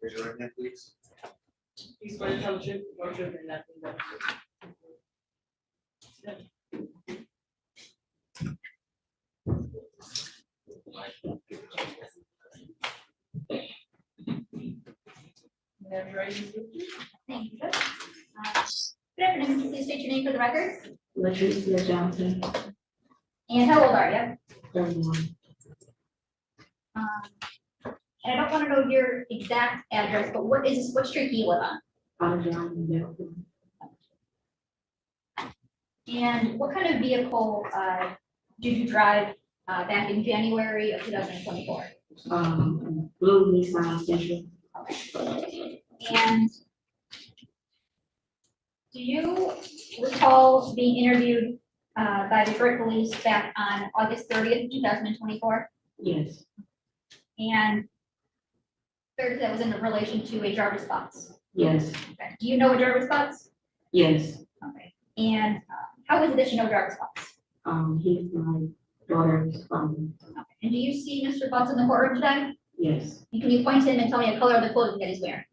Raise your right hand, please. You swear to tell the truth, the whole truth, and nothing but the truth. Whenever you're ready, Mr. Richards. Thank you. Good afternoon, please state your name for the record. Latricia Johnson, And how old are you? 31. And I don't want to know your exact address, but what street do you live on? Adjourns. And what kind of vehicle did you drive back in January of 2024? Blue Nissan Sentra. And do you recall being interviewed by Detroit Police back on August 30th, 2024? Yes, And third, that was in relation to a Jarvis Butts. yes, Okay. Do you know a Jarvis Butts? yes. Okay. And how is it that you know Jarvis Butts? He's my daughter's father. Okay. And do you see Mr. Butts in the courtroom today? Yes, And can you point him and tell me the color of the clothing that he's wearing?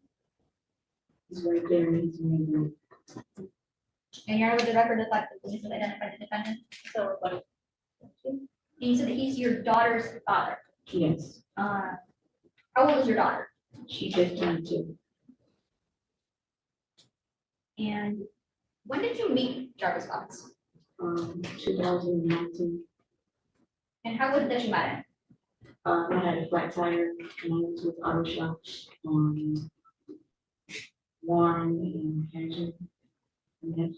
he's right there. He's wearing blue. And you're with the record of that the police have identified the defendant? So, and you said that he's your daughter's father. Yes, How old is your daughter? she just turned 2. And when did you meet Jarvis Butts? 2019. And how was it that you met him? I had a flat tire and I went to the auto shop on Warren and Henry. And then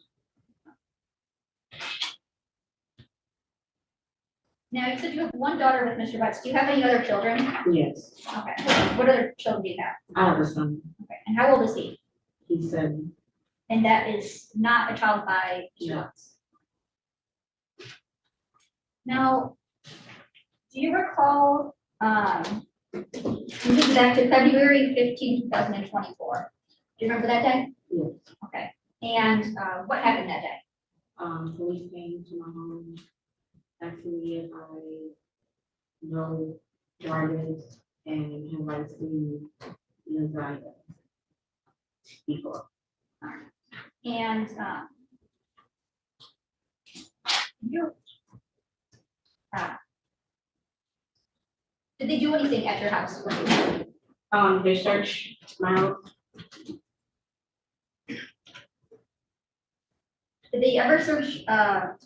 Now, you said you have one daughter with Mr. Butts. Do you have any other children? yes, Okay. What other children do you have? I have a son. Okay. And how old is he? He's 7. And that is not a child by Mr. No. Butts. Now, do you recall, moving back to February 15, 2024? Do you remember that day? Yes. Okay. And what happened that day? Police came to my home, asking me if I know Jarvis and him right to inside before. And you, did they do anything at your house? They searched my house. Did they ever search, on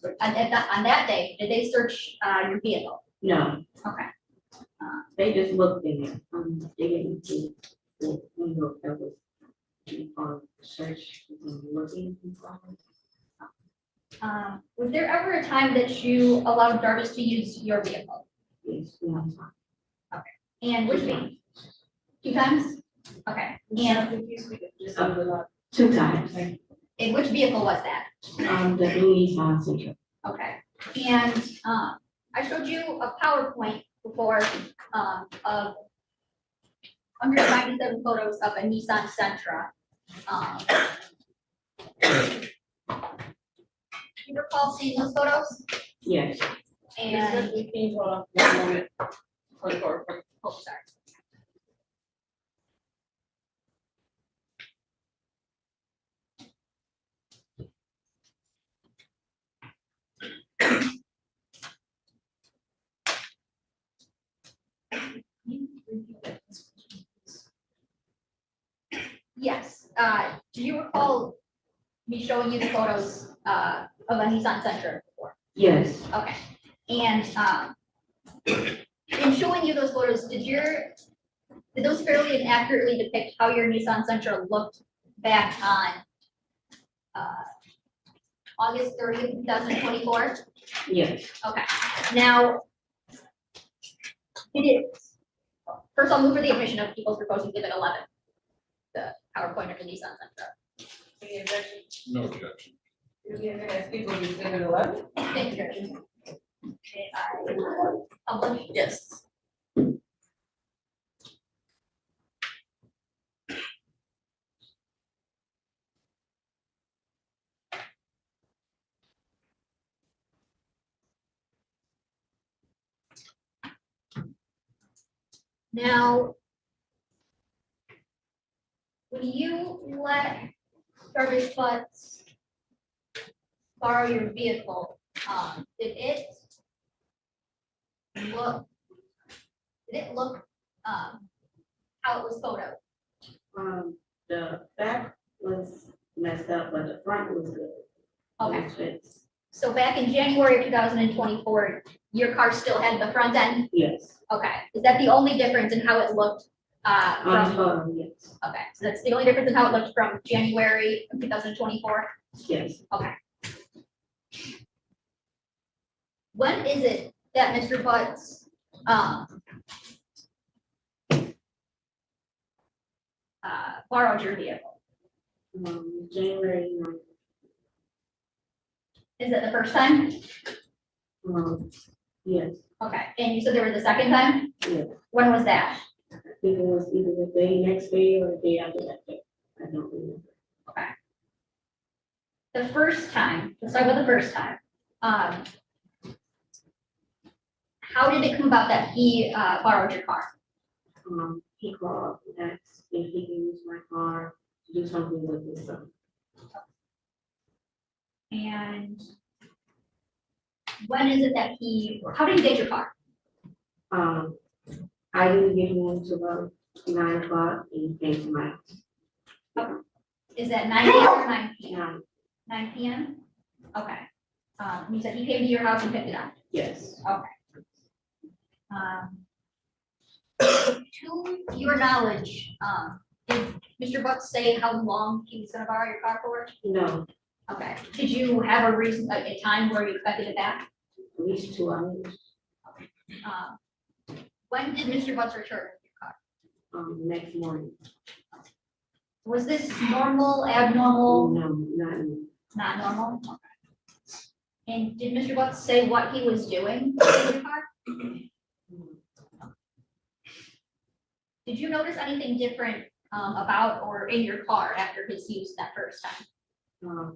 that day, did they search your vehicle? No, Okay. they just looked in it. They didn't see the window that was search looking. Was there ever a time that you allowed Jarvis to use your vehicle? Yes, one time. And which vehicle? 2 times? Okay. And If you speak it just a little loud. 2 times. in which vehicle was that? The blue Nissan Sentra. Okay. And I showed you a PowerPoint before of 197 photos of a Nissan Sentra. You recall seeing those photos? Yes, And, Can you hold on one moment? For the court, oh, sorry. Yes, do you recall me showing you the photos of a Nissan Sentra before? yes, Okay, and in showing you those photos, did those fairly and accurately depict how your Nissan Sentra looked back on August 30th, 2024? yes. Okay, now, first I'll move for the admission of people's proposed exhibit 11, the PowerPoint of the Nissan Sentra. Any objection? No objection. You're giving us people who exhibit 11? Thank you, Judge. Okay, publish. Yes. Now, when you let Jarvis Butts borrow your vehicle, did it look, how it was photoed? The back was messed up, but the front was good. Okay. It was fixed. So back in January of 2024, your car still had the front end? Yes. Okay, is that the only difference in how it looked? On the From, photo, yes. okay, so that's the only difference in how it looked from January of 2024? Yes. When is it that Mr. Butts, borrowed your vehicle? January 9th. Is it the first time? Yes. Okay, and you said there was a second time? Yes. When was that? I think it was either the day next day or the day after that day. I don't remember. Okay. The first time, let's talk about the first time. How did it come about that he borrowed your car? He called and asked if he can use my car to do something with his son. And when is it that how did he get your car? I didn't get home until about 9 o'clock and he came to my house. Is that 9 a.m. or 9 p.m.? 9. 9 p.m.? Okay. You said he came to your house and picked it up? Yes. Okay. To your knowledge, did Mr. Butts say how long he was gonna borrow your car for? No, Okay. Did you have a reason, a time where you expected it back? at least 2 hours. When did Mr. Butts return your car? Next morning. Was this normal, abnormal, No, not me. not normal? Okay. And did Mr. Butts say what he was doing in your car? Did you notice anything different about or in your car after his use that first time? No.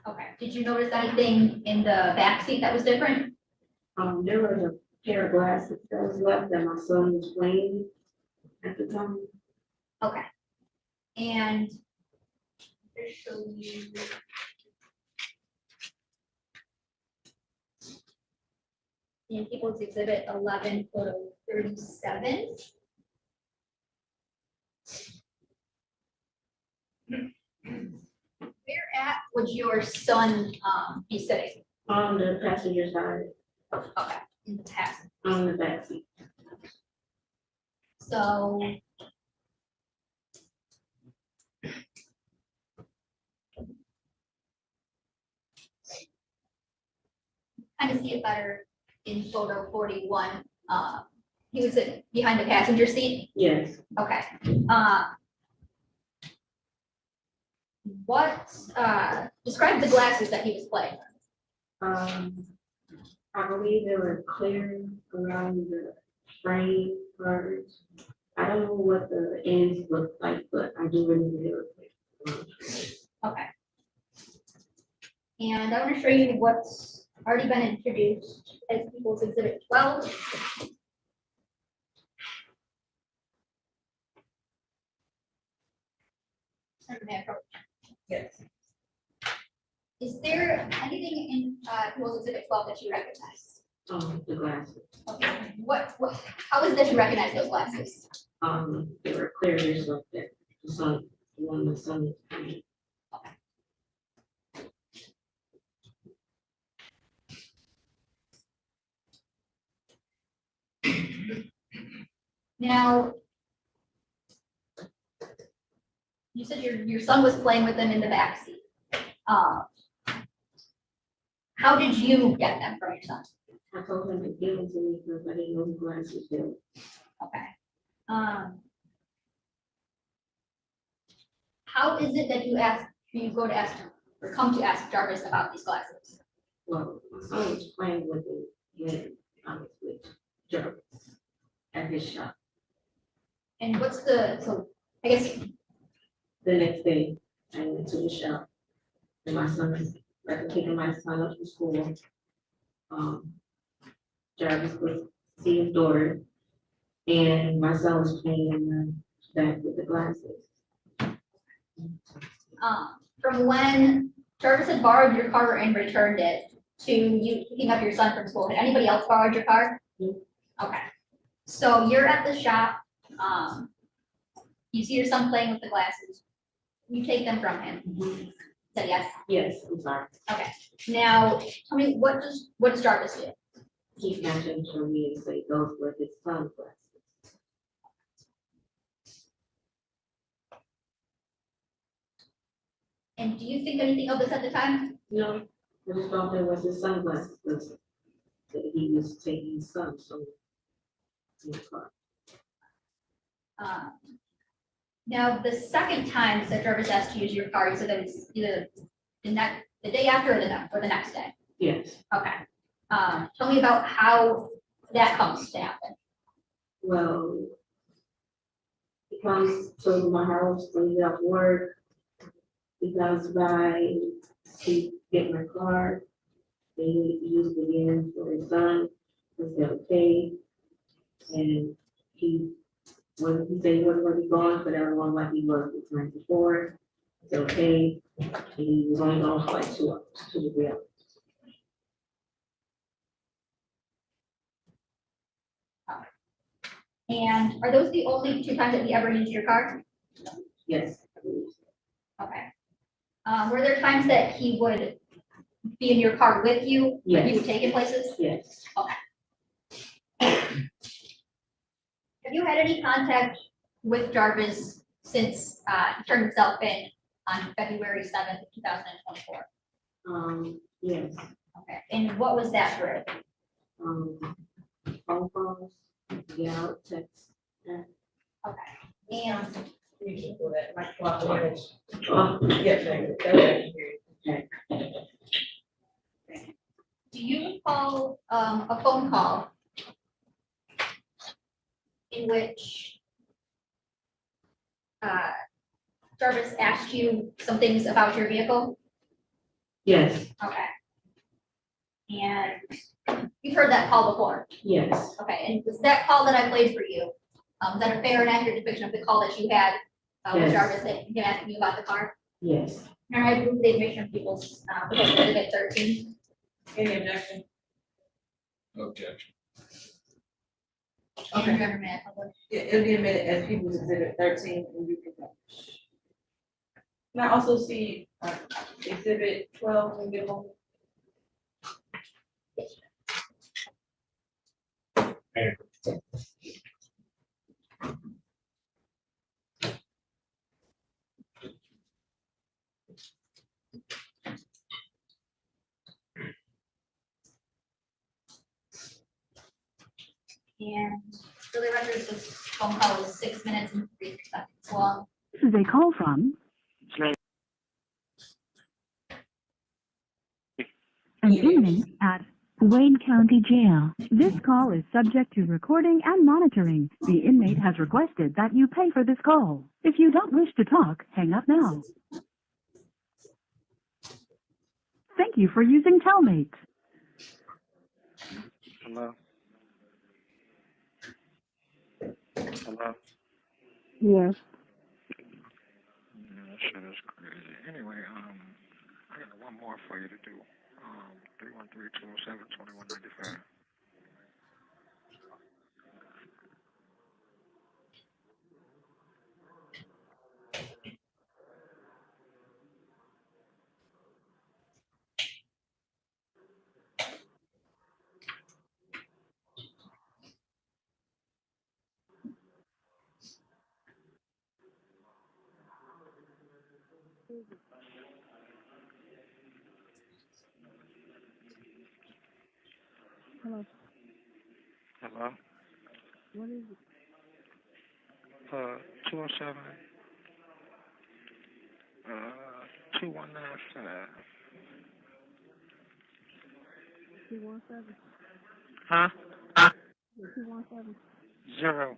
Okay. Did you notice anything in the back seat that was different? There was a pair of glasses that was left that my son was playing at the time. Okay. And just show you. In People's Exhibit 11, photo 37. Where at would your son be sitting? On the passenger side, Okay, in the past. on the back seat. So. Kind of see it better in photo 41. He was sitting behind the passenger seat. Yes. Okay. Describe the glasses that he was playing with. I believe they were clear around the frame parts. I don't know what the ends look like, but I do remember they were clear. Okay. And I want to show you what's already been introduced as People's Exhibit 12. Yes. Is there anything in People's Exhibit 12 that you recognize? The glasses. Okay. How is it that you recognize those glasses? They were clear just like that. The sun, when the sun is coming. Now, you said your son was playing with them in the backseat. How did you get them from your son? I told him to give them to me because I didn't know the glasses were. Okay. How is it that you go to ask or come to ask Jarvis about these glasses? Well, my son was playing with it when I was with Jarvis at his shop. And so I guess, The next day, I went to the shop and my son, after taking my son up to school, Jarvis was seeing his daughter and my son was playing in the That with the glasses. From when Jarvis had borrowed your car and returned it to you picking up your son from school, had anybody else borrowed your car? No. Okay, so you're at the shop, you see your son playing with the glasses, you take them from him, said yes, Yes, I'm sorry. okay. Now, tell me, what does Jarvis do? He mentioned for me and say those were his sunglasses. And do you think anything of this at the time? No, I just thought that was his sunglasses, because that he was taking his son, so. In the car. Um, Now, the second time that Jarvis asked to use your car, you said that was either the day after or the next day. Yes, Okay. Tell me about how that comes to happen. well, he comes to my house, when he got work. He comes by, he get my car, they used it again for his son, was that okay? And he, when he said he wasn't gonna be gone for that long like he was the time before, it's okay. And he was only gone for like 2 hours, 2 to 3 hours. And are those the only two times that he ever used your car? Yes, I believe so. Okay. Were there times that he would be in your car with you? Yes. You would take him places? Yes, Have you had any contact with Jarvis since he turned himself in on February 7th, 2024? yes, Okay. And what was that for? phone calls, yeah, text. Okay. And You can do that, like, well, yeah. Oh, Yeah, thank you. Okay. do you recall a phone call in which Jarvis asked you some things about your vehicle? yes, Okay. And you've heard that call before? yes, Okay, and was that call that I played for you, is that a fair and accurate depiction of the call that you had with Yes. Jarvis, that him asking you about the car? yes, And I believe the admission of people's, exhibit 13. Any objection? Objection. And Okay. government public. Yeah, it'll be admitted as People's Exhibit 13, and you can. Can I also see Exhibit 12 and get home? And for the record, this phone call was 6 minutes and 3 seconds long. This is a call from an inmate at Wayne County Jail. This call is subject to recording and monitoring. The inmate has requested that you pay for this call. If you don't wish to talk, hang up now. Thank you for using Telmate. Hello? Hello? Yes. Yeah, that shit is crazy. Anyway, I got one more for you to do. 313-207-2195. Hello. Hello? What is it? 207, 2195. 217. Huh? 217. 0.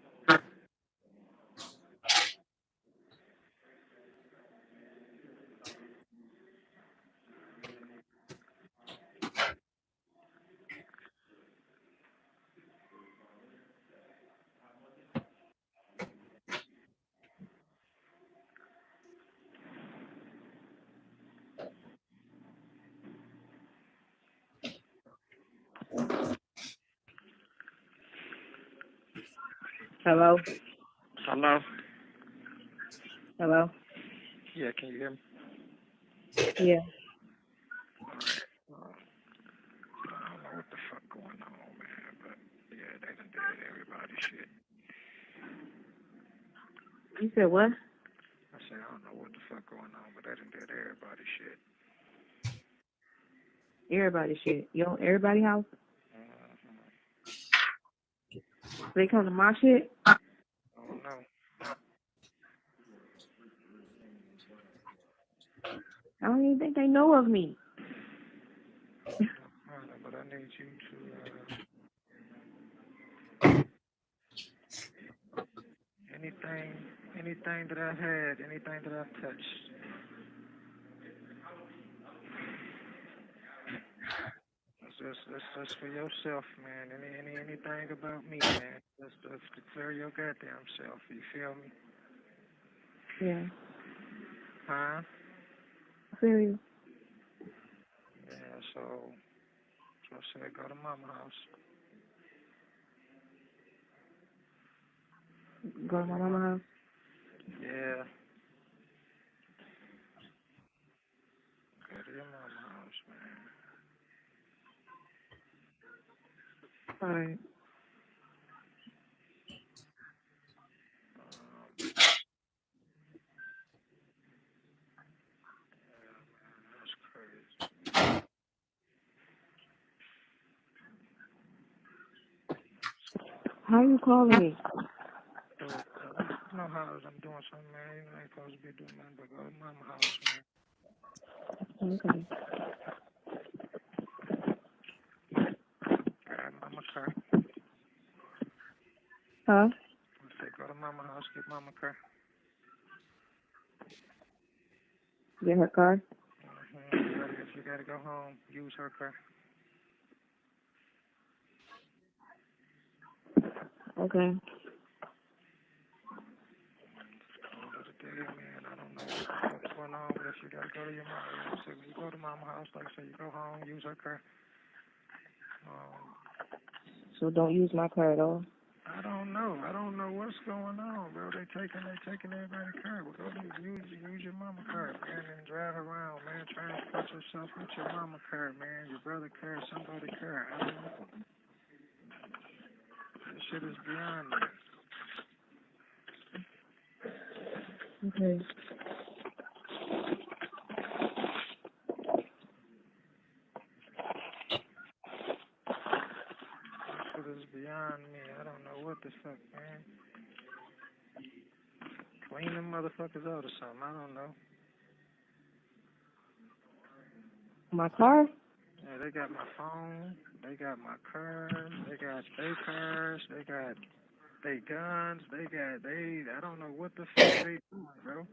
Hello? Hello? Hello? Yeah, can you hear me? Yeah. Alright. I don't know what the fuck going on, man, but yeah, they done did everybody's shit. You said what? I said, I don't know what the fuck going on, but they done did everybody's shit. Everybody shit. You on everybody house? Mm-hmm. They come to my shit? I don't know. I don't even think they know of me. But I need you to, anything that I've had, anything that I've touched, that's for yourself, man. Anything about me, man. That's to clear your goddamn self. You feel me? Yeah. Huh? I feel you. Yeah. So I said, go to mama house. Go to my mama house. Yeah. Go to your mama house, man. Alright. That's crazy. How you calling me? You know how I'm doing something, man. You ain't supposed to be doing nothing but go to mama house, man. Okay. Grab mama car. Huh? I said, go to mama house, get mama car. Get her car? If you gotta go home, use her car. Okay. Call it a day, man. I don't know what's going on, but if you gotta go to your mama, so when you go to mama house, like I say, you go home, use her car. So don't use my car at all? I don't know. I don't know what's going on, bro. They taking everybody's car. Well, go to use your mama car, man, and drive around, man. Transport yourself with your mama car, man. Your brother car, somebody car. I don't know. This shit is beyond me. Okay. This shit is beyond me. I don't know what the fuck, man. Clean them motherfuckers out or something. I don't know. My car? Yeah, they got my phone. They got my cars. They got their cars. They got they guns. I don't know what the fuck they doing, bro.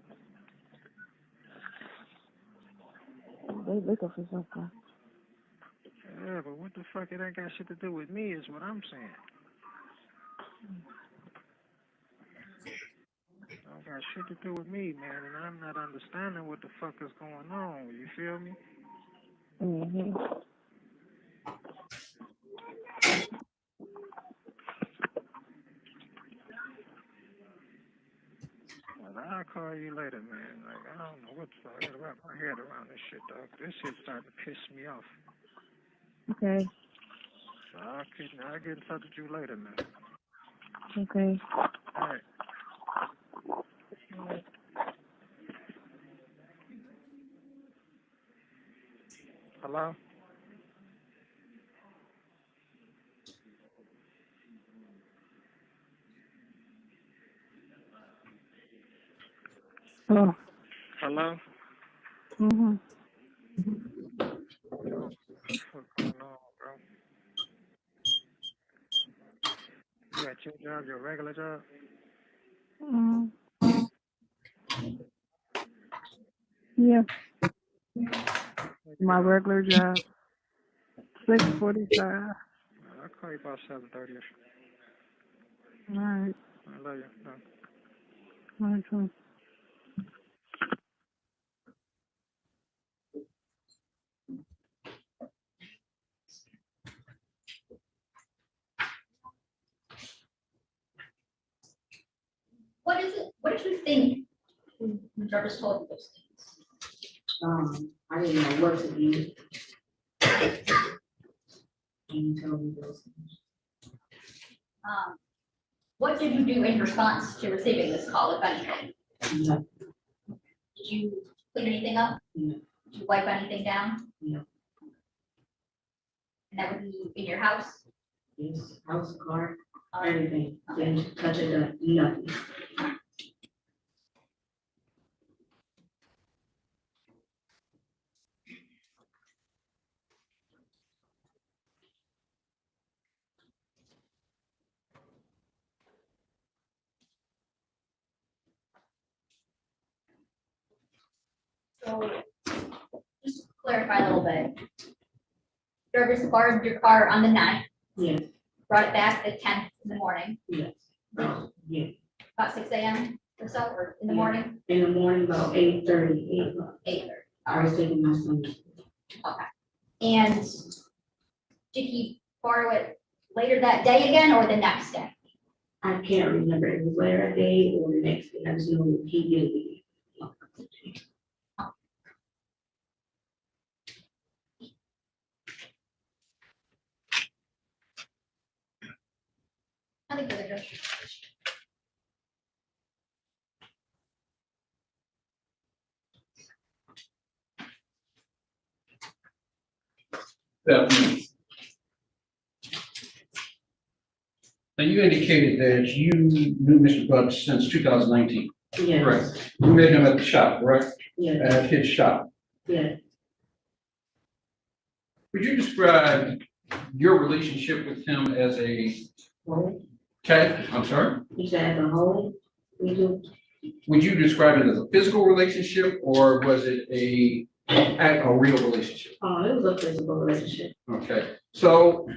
They looking for something. Yeah, but what the fuck? It ain't got shit to do with me, is what I'm saying. It don't got shit to do with me, man, and I'm not understanding what the fuck is going on. You feel me? Mm-hmm. Well, I'll call you later, man. Like, I don't know what the fuck. I gotta wrap my head around this shit, dog. This shit's starting to piss me off. Okay. So I'll get in touch with you later, man. Okay. All right. Hello? Oh. Hello? Mm-hmm. Oh, what's going on, bro? You at your job, your regular job? Mm-hmm. Yeah. My regular job. 6:45. I'll call you about 7:30ish. All right. I love you. No. All right, so. think Jarvis told you those things. I didn't know what to do. You told me those things. What did you do in response to receiving this call, if anything? No, Did you clean anything up? No. Did you wipe anything down? No. And that would be in your house? yes, house, car, Um, everything, didn't touch it up, nothing. So, just to clarify a little bit. Jarvis borrowed your car on the 9th, Yes, brought it back the 10th in the morning, yes, yeah, about 6 a.m. or so, or in the Yeah. morning, in the morning about 8:30, 8 o'clock, 8:30. I was taking my son. And did he borrow it later that day again or the next day? I can't remember, it was later that day or the next day, I just know he did it. I think they're good. Now, you indicated that you knew Mr. Butts since 2019, Yes, correct? You met him at the shop, correct? yes, At his shop. yes. Would you describe your relationship with him as a Whole, cat? I'm sorry? he said as a whole, we do, Would you describe it as a physical relationship or was it a real relationship? it was a physical relationship. Okay, so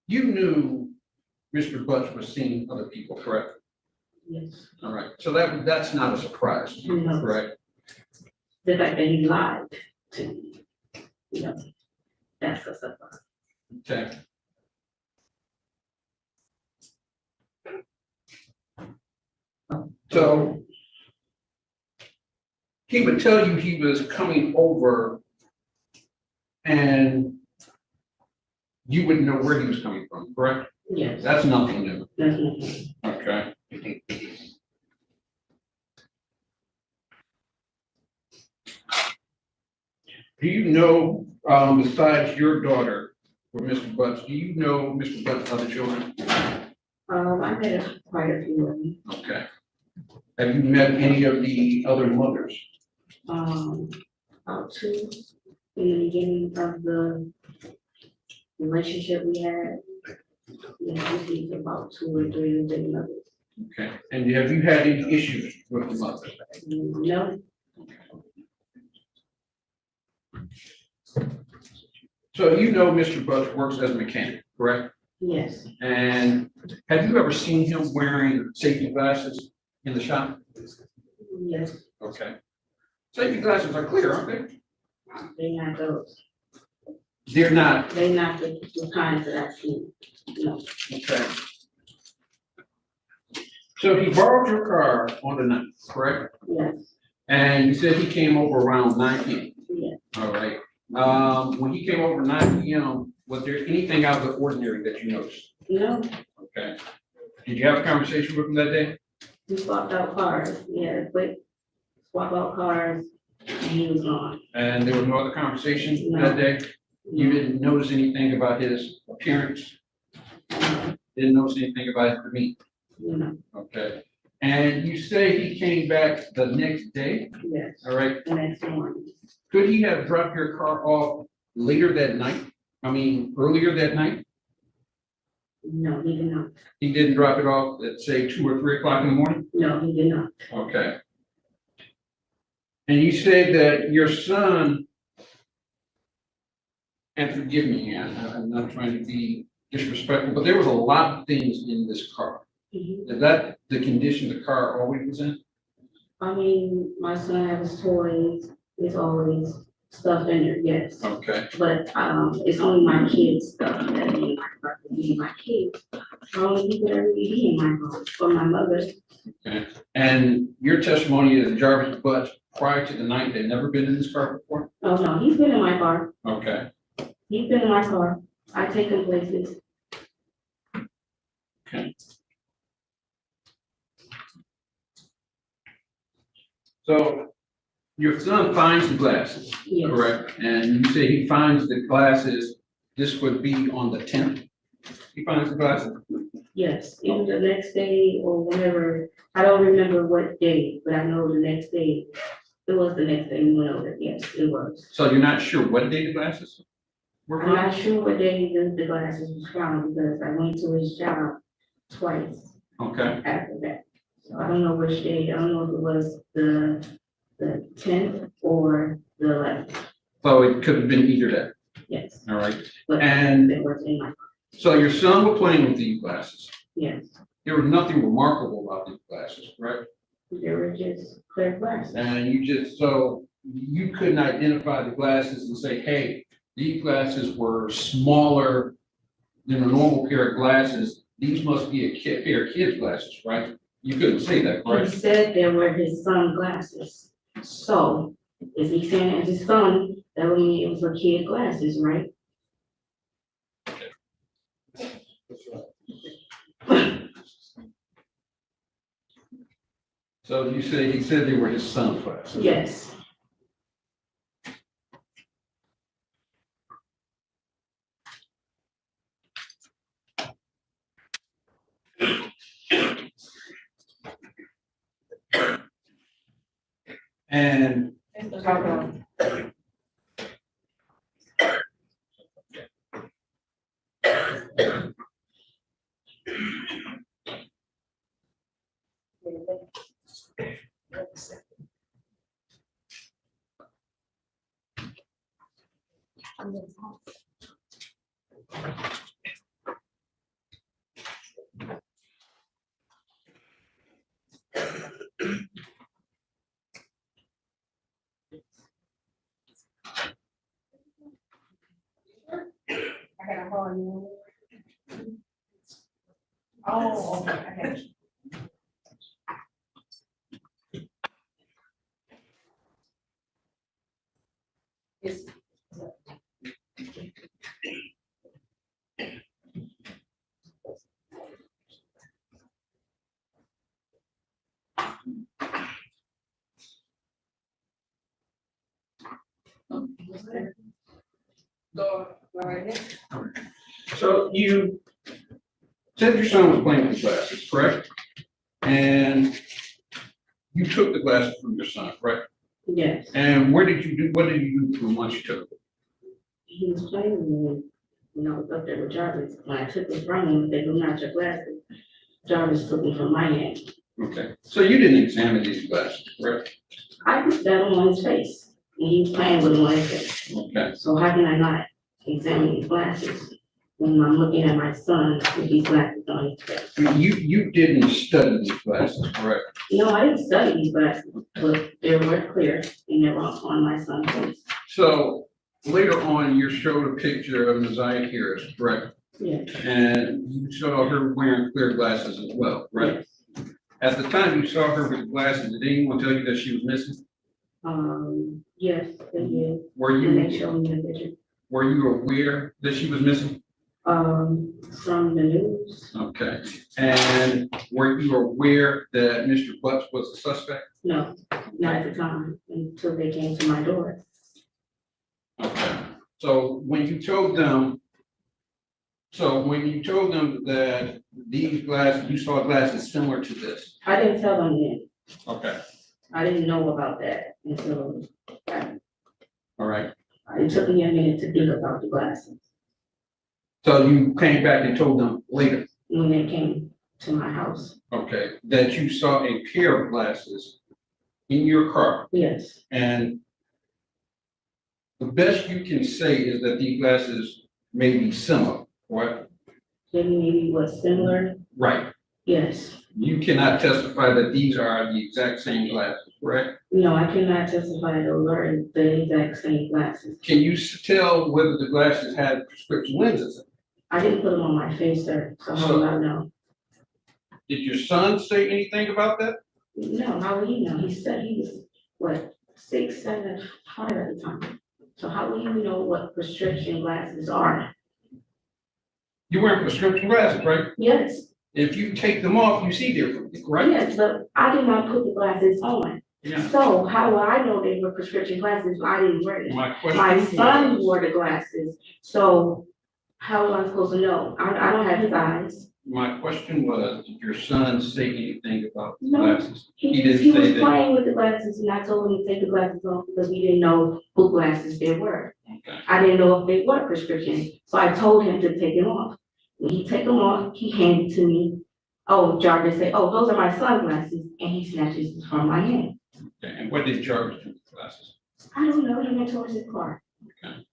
you knew Mr. Butts was seeing other people, correct? Yes, All right, so that's not a surprise, No. correct? the fact that he lied to me, that's a surprise. Okay. So he would tell you he was coming over and you wouldn't know where he was coming from, correct? Yes, That's nothing new. that's nothing. Okay. Do you know, besides your daughter or Mr. Butts, do you know Mr. Butts' other children? I met quite a few of them. Okay. Have you met any of the other mothers? About two in the beginning of the relationship we had. Yeah, we see about 2 or 3 of the mothers. Okay. And have you had any issues with the mothers? No, So you know Mr. Butts works as a mechanic, correct? yes, And have you ever seen him wearing safety glasses in the shop? yes, Okay. Safety glasses are clear, aren't they? they not those. They're not. They not the kinds that I've seen. No, Okay. So he borrowed your car on the 9th, correct? yes, And you said he came over around 9 p.m. yes. All right. When he came over 9 p.m., was there anything out of the ordinary that you noticed? No, Okay. Did you have a conversation with him that day? we swapped out cars. Yeah, quick swap out cars and he was gone. And there was no other conversation that day? You didn't notice anything about his appearance? Didn't notice anything about his demeanor? No, Okay. And you say he came back the next day, yes, all right? the next morning. Could he have dropped your car off later that night? I mean, earlier that night? No, he did not. He didn't drop it off at, say, 2 or 3 o'clock in the morning? No, he did not. Okay. And you said that your son, and forgive me, I'm not trying to be disrespectful, but there was a lot of things in this car. Mhm. Is that the condition the car always was in? I mean, my son has toys, there's always stuff in there, yes. Okay. But, it's only my kids' stuff that me and my kids only people that really be in my home, for my mother. Okay. And your testimony is Jarvis Butts, prior to the night, had never been in this car before? Oh, no, he's been in my car. Okay. He's been in my car. I take him places. Okay. So your son finds the glasses, Yes. correct? And you say he finds the glasses, this would be on the 10th? He finds the glasses? Yes, even the next day or whenever, I don't remember what day, but I know the next day. It was the next day we went over, yes, it was. So you're not sure what day the glasses were I'm not found? sure what day the glasses was found because I went to his job twice Okay. after that. So I don't know which day, I don't know if it was the 10th or the 11th, So it could have been either day, yes. all right? But And it was in my, so your son was playing with these glasses. yes, There was nothing remarkable about these glasses, correct? they were just clear glasses. And so you couldn't identify the glasses and say, hey, these glasses were smaller than a normal pair of glasses. These must be a pair of kids' glasses, right? You couldn't say that, He correct? said they were his son glasses. So, is he saying it's his son, that would mean it was a kid glasses, right? So you say, he said they were his son's glasses? Yes. And I gotta hold you. Oh, okay, I got you. It's- Go right ahead. so you said your son was playing with the glasses, correct? And you took the glasses from your son, correct? Yes. And what did you do to them once you took them? He was playing with me when I was up there with Jarvis. When I took it from him, they do not your glasses. Jarvis took them from my hand. Okay, so you didn't examine these glasses, correct? I put that on his face, and he was playing with them on his face. Okay, So how can I not examine his glasses when I'm looking at my son with these glasses on his face? I mean, you didn't study these glasses, correct? No, I didn't study these glasses, but they were clear and they were on my son's face. So later on, you showed a picture of Messiah Harris, correct? Yes. And you saw her wearing clear glasses as well, right? Yes. At the time you saw her with glasses, did anyone tell you that she was missing? Yes, they did. Were And they you, showed me the picture. were you aware that she was missing? From the news. Okay, and were you aware that Mr. Butts was the suspect? No, not at the time, until they came to my door. Okay, so when you told them that these glasses, you saw glasses similar to this? I didn't tell them then. Okay, I didn't know about that until all right. it took me a minute to think about the glasses So you came back and told them later, when they came to my house. okay, that you saw a pair of glasses in your car, Yes, and the best you can say is that these glasses may be similar, correct? maybe was similar. Right. Yes. You cannot testify that these are the exact same glasses, correct? No, I cannot testify those are the exact same glasses. Can you tell whether the glasses had prescription lenses? I didn't put them on my face, sir, so how do I know? Did your son say anything about that? No, how would he know? He said he was, what, 6, 7, 5 at the time. So how will you know what prescription glasses are? You're wearing prescription glasses, right? Yes, If you take them off, you see differently, right? yes, but I did not put the glasses on. Yeah. So how will I know they were prescription glasses if I didn't wear them? My question My son was, wore the glasses, so how am I supposed to know? I don't have his eyes. my question was, did your son say anything about the No. glasses? He He didn't was say that. playing with the glasses and I told him to take the glasses off because we didn't know who glasses they were. Okay. I didn't know if they were prescription, so I told him to take them off. When he took them off, he handed to me. Oh, Jarvis said, oh, those are my sunglasses, and he snatches it from my hand. Okay, and what did Jarvis do with the glasses? I don't know, he went towards his car. Okay.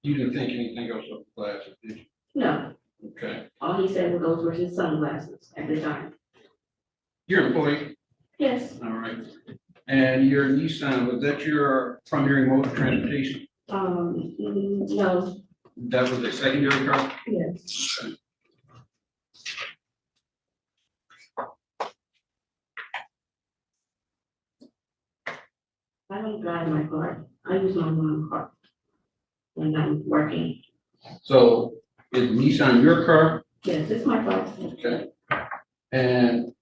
You didn't think anything else of the glasses, did you? No, Okay. all he said was those were his sunglasses at the time. You're an employee? Yes, All right. And your Nissan, was that your primary mode of transportation? no, That was a secondary car? yes. Okay. I don't drive my car. I use my mom's car when I'm working. So is Nissan your car? Yes, it's my car. Okay. And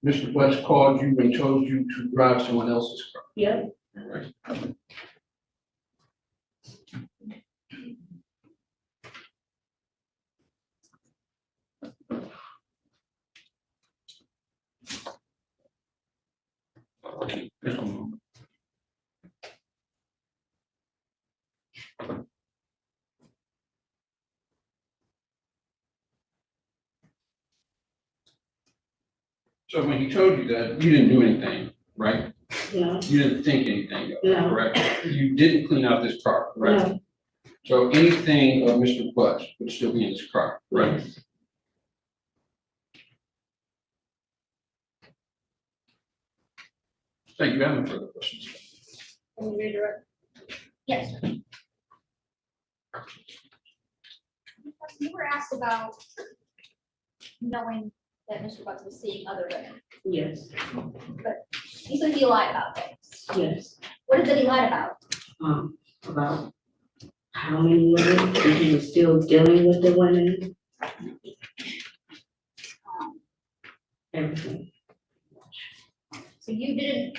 Mr. Butts called you and told you to drive someone else's car? Yep. All right. Just one moment. So when he told you that, you didn't do anything, right? No, You didn't think anything of it, No. correct? You didn't clean out this car, right? no, So anything of Mr. Butts would still be in his car, right? yes. Thank you. I have no further questions. Can you redirect? Yes. You were asked about knowing that Mr. Butts was seeing other women. Yes, He said he lied about things. yes. What did he lie about? About how many women, and he was still dealing with the women, everything. So you didn't,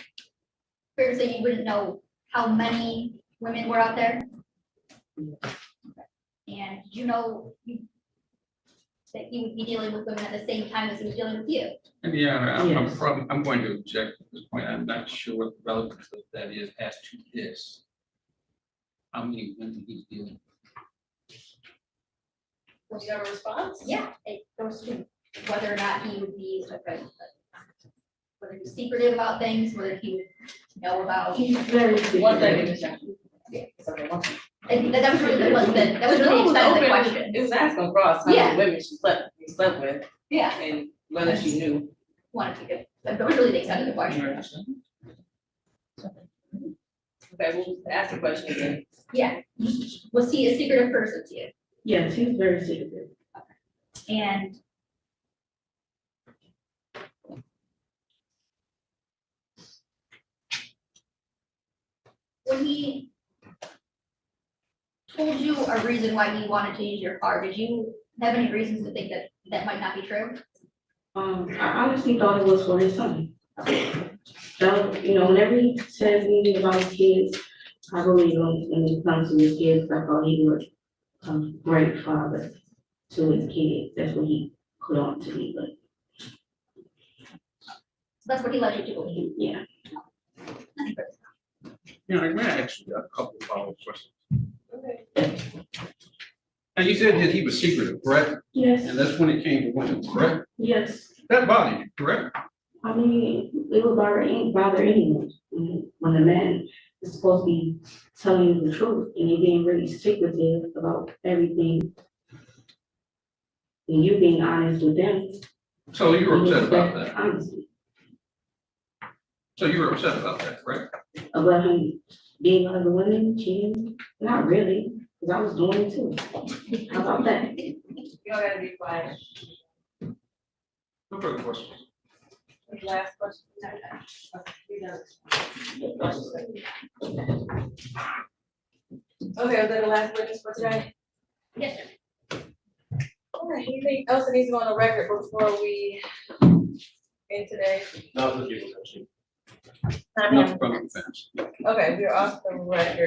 fair to say you wouldn't know how many women were out there? And did you know that he would be dealing with women at the same time as he was dealing with you? Yeah, I'm Yes. probably, I'm going to object at this point. I'm not sure what the relevance of that is as to this. How many women he's dealing with? Was there a response? Yeah, it goes to whether or not he would be like whether he's secretive about things, whether he would know about. He's very One secretive. second. Yeah, it's okay, one second. And that was really, that was really No, exciting, the it was question. It was asking across how Yeah. many women she slept with, Yeah, and whether she knew. wanted to get, that was really the exciting question. Okay, we'll ask the question again. Yeah, was he a secretive person to you? Yes, he's very secretive. And when he told you a reason why he wanted to use your car, did you have any reasons to think that that might not be true? I honestly thought it was for his son. So, whenever he says anything about his kids, I believe him when it comes to his kids. I thought he was a great father to his kids. That's what he put on to me, but That's what he led you to believe. yeah. I'm gonna ask you a couple of follow-up questions. Okay. And you said that he was secretive, correct? Yes, And that's when it came to women, correct? yes. That bothered you, correct? I mean, it would bother anyone when a man is supposed to be telling you the truth and you're being really secretive about everything. And you being honest with them. So you were upset about that. Honestly, So you were upset about that, correct? about him being other women, cheating, not really. 'cause I was doing it too. How about that? You don't gotta be quiet. No further questions. Last question. Okay, was that the last witness for today? Yes, sir. All right, anything else that needs to go on the record before we end today? Not the people. Not Not yet. from the fence. Okay, we're off the record.